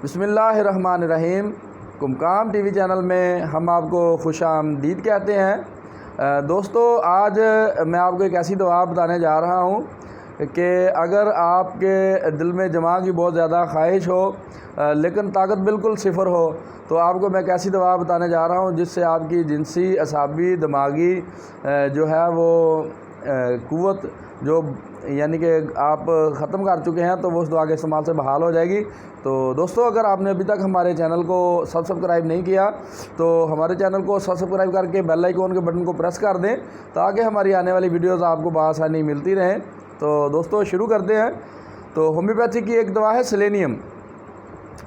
بسم اللہ الرحمن الرحیم۔ قمقام ٹی وی چینل میں ہم آپ کو خوش آمدید کہتے ہیں۔ دوستو، آج میں آپ کو ایک ایسی دعا بتانے جا رہا ہوں کہ اگر آپ کے دل میں جماع کی بہت زیادہ خواہش ہو لیکن طاقت بالکل صفر ہو، تو آپ کو میں ایک ایسی دعا بتانے جا رہا ہوں جس سے آپ کی جنسی، اعصابی، دماغی جو ہے وہ قوت جو یعنی کہ آپ ختم کر چکے ہیں، تو وہ اس دعا کے استعمال سے بحال ہو جائے گی۔ تو دوستو، اگر آپ نے ابھی تک ہمارے چینل کو سبسکرائب نہیں کیا تو ہمارے چینل کو سبسکرائب کر کے بیل آئیکن کے بٹن کو پریس کر دیں تاکہ ہماری آنے والی ویڈیوز آپ کو بآسانی ملتی رہیں۔ تو دوستو، شروع کرتے ہیں۔ تو ہومیوپیتھی کی ایک دوا ہے سیلینیم۔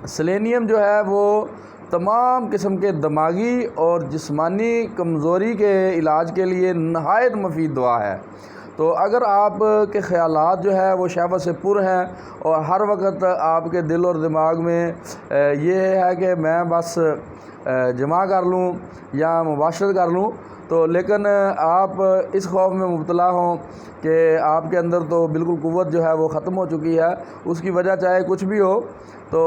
سیلینیم جو ہے وہ تمام قسم کے دماغی اور جسمانی کمزوری کے علاج کے لیے نہایت مفید دوا ہے۔ تو اگر آپ کے خیالات جو ہے وہ شہوت سے پر ہیں اور ہر وقت آپ کے دل اور دماغ میں یہ ہے کہ میں بس جماع کر لوں یا مباشرت کر لوں، تو لیکن آپ اس خوف میں مبتلا ہوں کہ آپ کے اندر تو بالکل قوت جو ہے وہ ختم ہو چکی ہے، اس کی وجہ چاہے کچھ بھی ہو، تو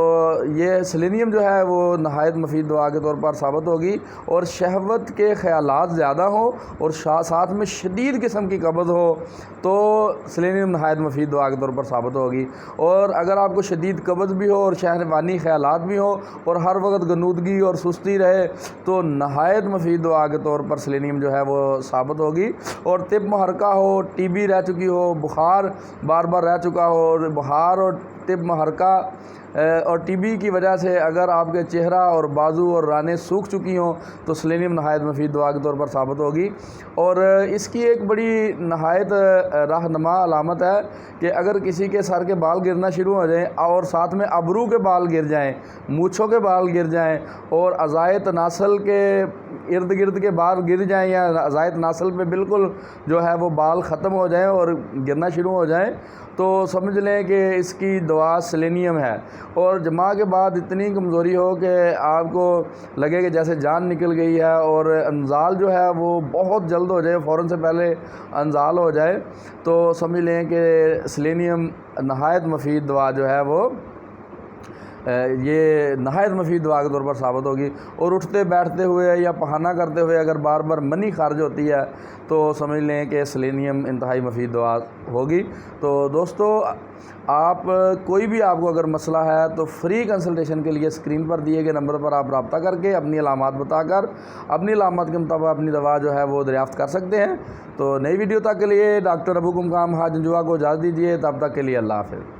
یہ سیلینیم جو ہے وہ نہایت مفید دوا کے طور پر ثابت ہوگی۔ اور شہوت کے خیالات زیادہ ہوں اور ساتھ میں شدید قسم کی قبض ہو تو سیلینیم نہایت مفید دوا کے طور پر ثابت ہوگی۔ اور اگر آپ کو شدید قبض بھی ہو اور شہوانی خیالات بھی ہوں اور ہر وقت غنودگی اور سستی رہے تو نہایت مفید دوا کے طور پر سیلینیم جو ہے وہ ثابت ہوگی۔ اور طب محرکہ ہو، ٹی بی رہ چکی ہو، بخار بار بار رہ چکا ہو، اور بخار اور طب محرکہ اور ٹی بی کی وجہ سے اگر آپ کے چہرہ اور بازو اور رانیں سوکھ چکی ہوں تو سیلینیم نہایت مفید دوا کے طور پر ثابت ہوگی۔ اور اس کی ایک بڑی نہایت رہنما علامت ہے کہ اگر کسی کے سر کے بال گرنا شروع ہو جائیں اور ساتھ میں ابرو کے بال گر جائیں، مونچھوں کے بال گر جائیں اور اعضائے تناسل کے ارد گرد کے بال گر جائیں یا اعضائے تناسل پہ بالکل جو ہے وہ بال ختم ہو جائیں اور گرنا شروع ہو جائیں، تو سمجھ لیں کہ اس کی دوا سیلینیم ہے۔ اور جماع کے بعد اتنی کمزوری ہو کہ آپ کو لگے کہ جیسے جان نکل گئی ہے اور انزال جو ہے وہ بہت جلد ہو جائے، فوراً سے پہلے انزال ہو جائے، تو سمجھ لیں کہ سیلینیم نہایت مفید دوا جو ہے وہ یہ نہایت مفید دوا کے طور پر ثابت ہوگی۔ اور اٹھتے بیٹھتے ہوئے یا پخانہ کرتے ہوئے اگر بار بار منی خارج ہوتی ہے تو سمجھ لیں کہ سیلینیم انتہائی مفید دوا ہوگی۔ تو دوستو، آپ کوئی بھی آپ کو اگر مسئلہ ہے تو فری کنسلٹیشن کے لیے اسکرین پر دیے گئے نمبر پر آپ رابطہ کر کے اپنی علامات بتا کر اپنی علامات کے مطابق اپنی دوا جو ہے وہ دریافت کر سکتے ہیں۔ تو نئی ویڈیو تک کے لیے ڈاکٹر ابو قمقام حاج انجوا کو اجازت دیجیے، تب تک کے لیے اللہ حافظ۔